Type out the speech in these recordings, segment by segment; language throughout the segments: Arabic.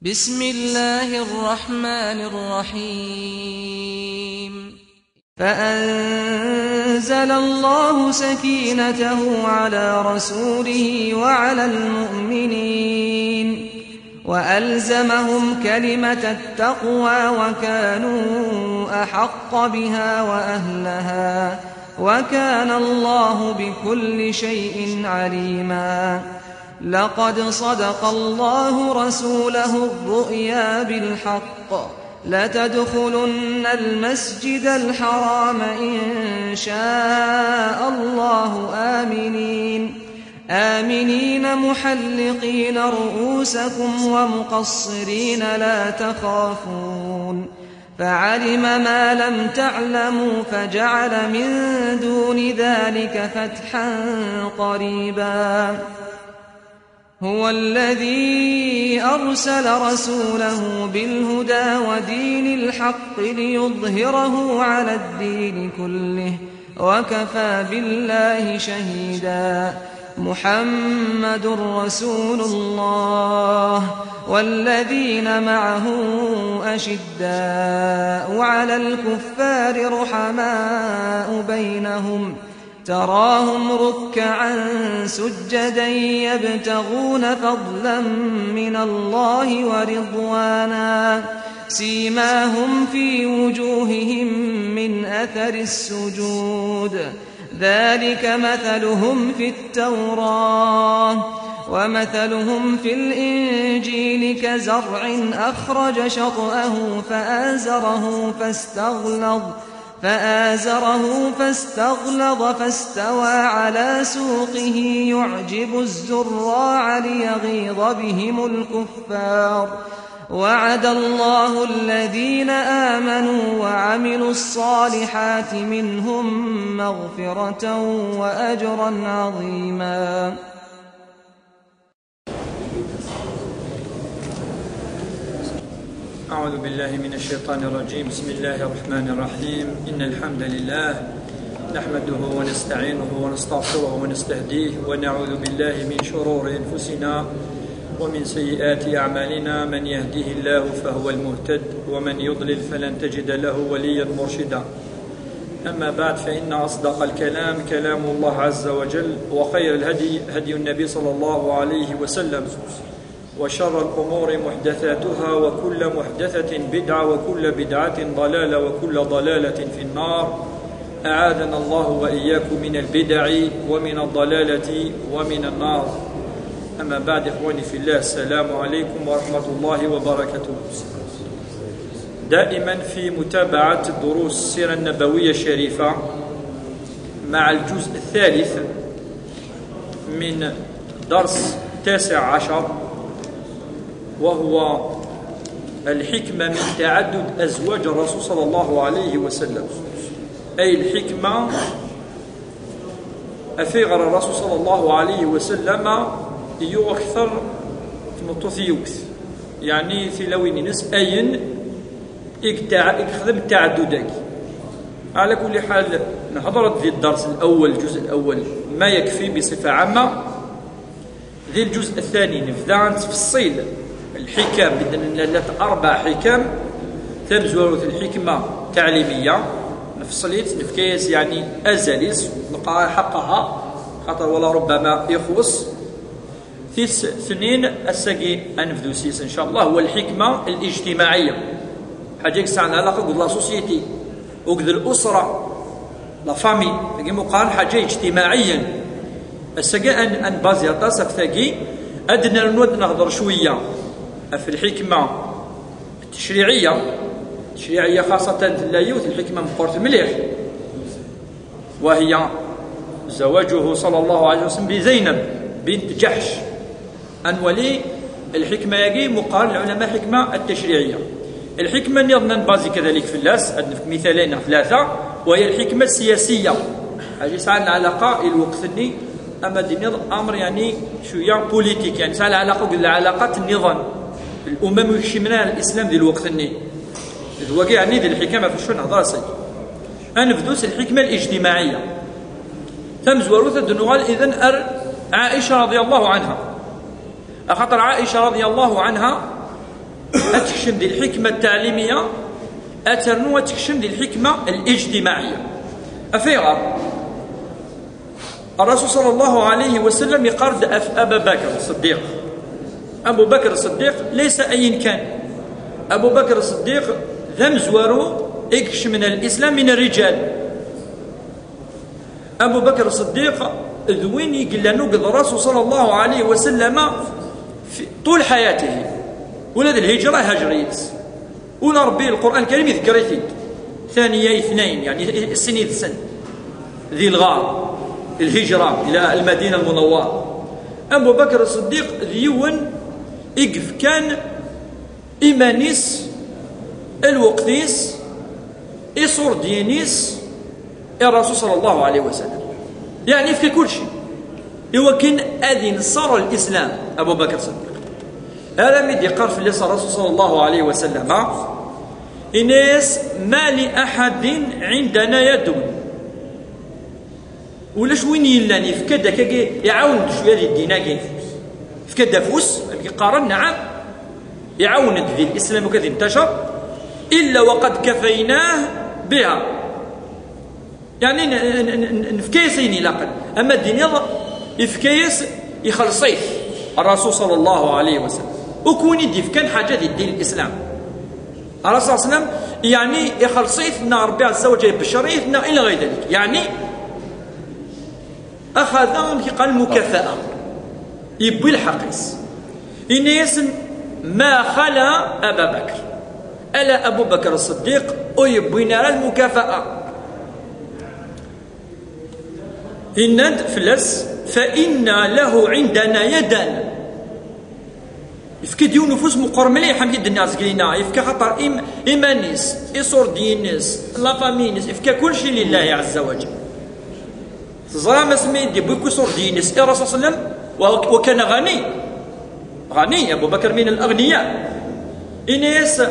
بسم الله الرحمن الرحيم فأنزل الله سكينته على رسوله وعلى المؤمنين وألزمهم كلمة التقوى وكانوا أحق بها وأهلها وكان الله بكل شيء عليما. لقد صدق الله رسوله الرؤيا بالحق لتدخلن المسجد الحرام إن شاء الله آمنين محلقين رؤوسكم ومقصرين لا تخافون فعلم ما لم تعلموا فجعل من دون ذلك فتحا قريبا. هو الذي أرسل رسوله بالهدى ودين الحق ليظهره على الدين كله وكفى بالله شهيدا. محمد رسول الله والذين معه أشداء على الكفار رحماء بينهم تراهم ركعا سجدا يبتغون فضلا من الله ورضوانا سيماهم في وجوههم من أثر السجود ذلك مثلهم في التوراة ومثلهم في الإنجيل كزرع أخرج شطأه فآزره فاستغلظ فاستوى على سوقه يعجب الزراع ليغيظ بهم الكفار. وعد الله الذين آمنوا وعملوا الصالحات منهم مغفرة وأجرا عظيما. أعوذ بالله من الشيطان الرجيم. بسم الله الرحمن الرحيم. إن الحمد لله نحمده ونستعينه ونستغفره ونستهديه ونعوذ بالله من شرور أنفسنا ومن سيئات أعمالنا. من يهده الله فهو المهتد ومن يضلل فلن تجد له وليا مرشدا. أما بعد فإن أصدق الكلام كلام الله عز وجل وخير الهدي هدي النبي صلى الله عليه وسلم وشر الأمور محدثاتها وكل محدثة بدعة وكل بدعة ضلالة وكل ضلالة في النار. أعاذنا الله وإياكم من البدع ومن الضلالة ومن النار. أما بعد إخواني في الله السلام عليكم ورحمة الله وبركاته. دائما في متابعة دروس السيرة النبوية الشريفة مع الجزء الثالث من درس 19 وهو الحكمة من تعدد أزواج الرسول صلى الله عليه وسلم، أي الحكمة أفيغر الرسول صلى الله عليه وسلم يؤكثر متوثيوكث يعني في لوين نس أين يخدم التعددك. على كل حال نحضرت في الدرس الأول الجزء الأول ما يكفي بصفة عامة. ذي الجزء الثاني نبدأ نتفصيل الحكم بإذن الله 4 حكم. تمزورة الحكمة تعليمية نفصليت نفكيس يعني أزاليس نقرأ حقها خاطر ولا ربما يخص في سنين الساقي أنفدوسيس إن شاء الله. هو الحكمة الاجتماعية حاجة يسعنا علاقة قد لا سوسيتي وقد الأسرة لا فامي تجي مقارن حاجة اجتماعيا الساقي أن بازي أطاسك ثاقي أدنى نود نهضر شوية في الحكمة التشريعية خاصة اللايوث. الحكمة مقرت مليح وهي زواجه صلى الله عليه وسلم بزينب بنت جحش أن ولي. الحكمة يجي مقارن العلماء حكمة التشريعية. الحكمة نظن بازي كذلك في اللاس مثالين 3 وهي الحكمة السياسية حاجة ساعة العلاقة الوقتني أما دي أمر يعني شوية بوليتيك يعني ساعة علاقات النظام الأمم يشمنا الإسلام دي الوقتني الواقع يعني دي الحكمة في الشون هضاسي. أنا فدوس الحكمة الاجتماعية تمز وروثة دنوال إذن عائشة رضي الله عنها. خاطر عائشة رضي الله عنها أتكشم دي الحكمة التعليمية أترنو أتكشم دي الحكمة الاجتماعية. أفيغا الرسول صلى الله عليه وسلم يقرد أبا بكر الصديق. أبو بكر الصديق ليس أي كان، أبو بكر الصديق ذا مزوارو إكش من الإسلام من الرجال. أبو بكر الصديق ذوين يقول نوقظ الرسول صلى الله عليه وسلم في طول حياته، ولد الهجرة هجريت، ولا ربي القرآن الكريم يذكريت ثانية اثنين يعني السنين السن ذي الغار الهجرة إلى المدينة المنورة. أبو بكر الصديق ذيون إقف كان إيمانيس الوقتيس إصور دينيس الرسول صلى الله عليه وسلم، يعني في كل شيء يوكن أذن صار الإسلام. أبو بكر الصديق هذا مد يقر في اللي الرسول صلى الله عليه وسلم إناس ما لأحد عندنا يد ولا شوين يلاني فكدا كي يعاون شويه ديال الديناكي فكدا فوس قارن نعم يعاون ذي الإسلام وكذا انتشر إلا وقد كفيناه بها، يعني نفكيسيني لاقل أما الدين يفكيس يخلصيه الرسول صلى الله عليه وسلم وكون يدي كان حاجة دين الإسلام. الرسول صلى الله عليه وسلم يعني يخلصيتنا ربي عز وجل بشريتنا إلى غير ذلك، يعني أخذ قال مكافأة يبوي الحقيس إنيس ما خلا أبا بكر ألا أبو بكر الصديق ويبوي نرى المكافأة إن فلس فإن له عندنا يدا يفكد يو نفوس مقر مليح حمد الناس قلنا يفكا خطر إيمانيس إصور دينيس لافامينيس يفكا كل شيء لله عز وجل. زرام سميدي بوكو صور دينيس الرسول صلى الله عليه وسلم وكان غني أبو بكر من الأغنياء. إنيس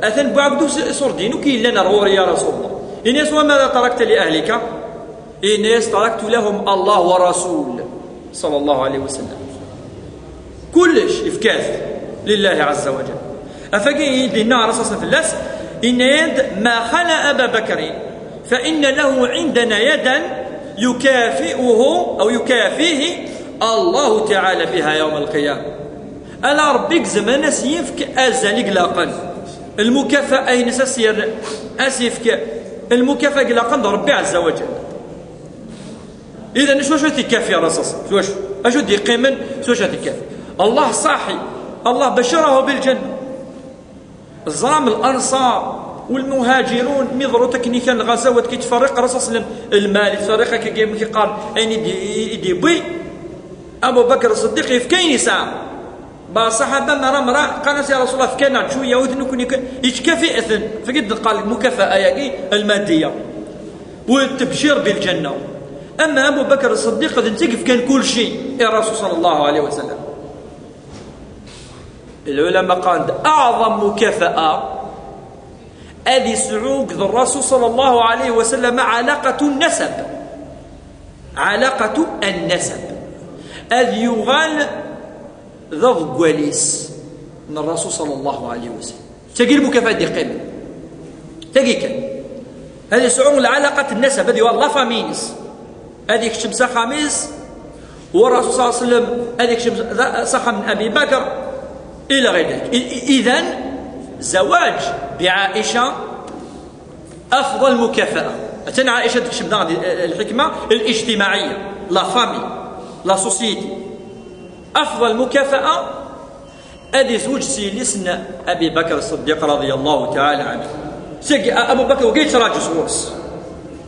أثن بعبدو صور دينو كي لنا روري يا رسول الله. إنيس وماذا تركت لأهلك؟ إنيس تركت لهم الله ورسول صلى الله عليه وسلم كلش إفكاث لله عز وجل. أفقي لنا رسول الله في اللاس إن يد ما خلا أبا بكر فإن له عندنا يدا يكافئه أو يكافيه الله تعالى بها يوم القيامة. أنا ربك زمان سيفك أزالي قلاقا المكافأة أين سير أسيفك المكافأة قلاقا ربي عز وجل. إذا شو تكافي يا رسول الله؟ شو دي قيمن شو تكافي؟ الله صاحي الله بشره بالجنة. الزرام الأنصار والمهاجرون مضروا تكنيكا الغزوات كي تفرق الرسول صلى الله عليه وسلم المال يتفرق كي قال أين يدي بي أبو بكر الصديق يفكيني ساعة بصحابة مرة قالت يا رسول الله فكينا شوية وذنكن يتكافي إثن فقد قال المكافأة ياكي المادية والتبشير بالجنة. أما أبو بكر الصديق قد انتقف كان كل شيء يا رسول صلى الله عليه وسلم. العلماء قال أعظم مكافأة أدي سعوق ذو الرسول صلى الله عليه وسلم علاقة النسب. علاقة النسب أذ يغال ذو قواليس من الرسول صلى الله عليه وسلم تقي المكافأة دي قيمة تقي كان هذه سعوق العلاقة النسب هذه والله فامينس هذيك شمسة خميس والرسول صلى الله عليه وسلم هذيك شمسة صح من أبي بكر إلى غير ذلك. إذن زواج بعائشة أفضل مكافأة. أتنا عائشة تكشف الحكمة الاجتماعية لا فامي لا سوسيتي أفضل مكافأة أدي زوج سيلسن أبي بكر الصديق رضي الله تعالى عنه. أبو بكر وقيت راجل صورس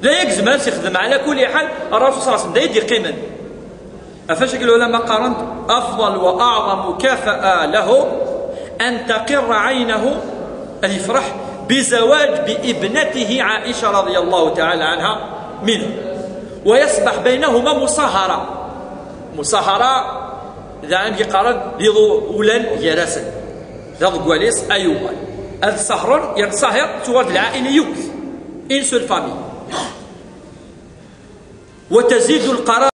لا يجزم يخدم على كل حال الرسول صلى الله عليه وسلم يدير قيمة. أفشك العلماء قارنت أفضل وأعظم مكافأة له أن تقر عينه الفرح بزواج بابنته عائشة رضي الله تعالى عنها منه ويصبح بينهما مصاهرة إذا عندي قارن بيضو ولن يرسل ذا قواليس أيوة الصهر ينصهر توارد العائلة يوكس إنسو الفامي وتزيد القرار